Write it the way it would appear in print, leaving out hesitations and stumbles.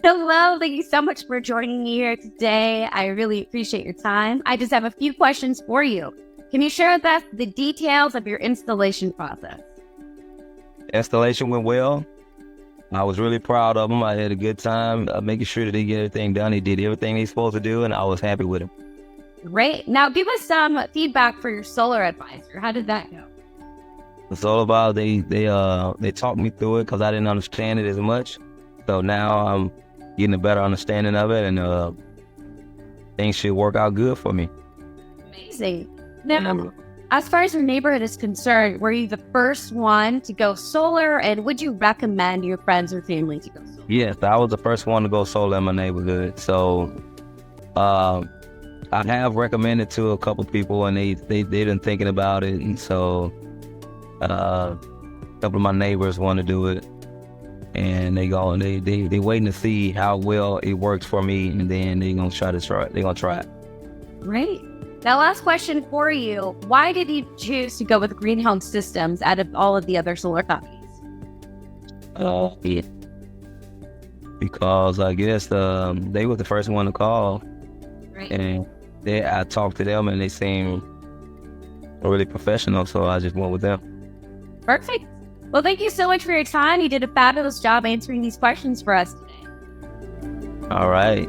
Hello, thank you so much for joining me here today. I really appreciate your time. I just have a few questions for you. Can you share with us the details of your installation process? Installation went well. I was really proud of them. I had a good time making sure that they get everything done. They did everything they supposed to do, and I was happy with them. Great. Now give us some feedback for your solar advisor. How did that go? It's all about they talked me through it because I didn't understand it as much. So now I'm getting a better understanding of it, and things should work out good for me. Amazing. Now, as far as your neighborhood is concerned, were you the first one to go solar, and would you recommend your friends or family to go solar? Yes, I was the first one to go solar in my neighborhood. So I have recommended to a couple people, and they've been thinking about it. And so a couple of my neighbors want to do it, and they waiting to see how well it works for me, and then they're gonna try it. Great. Now, last question for you. Why did you choose to go with Greenhouse Systems out of all of the other solar companies? Yeah. Because I guess they were the first one to call, Right. and I talked to them, and they seemed really professional, so I just went with them. Perfect. Well, thank you so much for your time. You did a fabulous job answering these questions for us today. All right.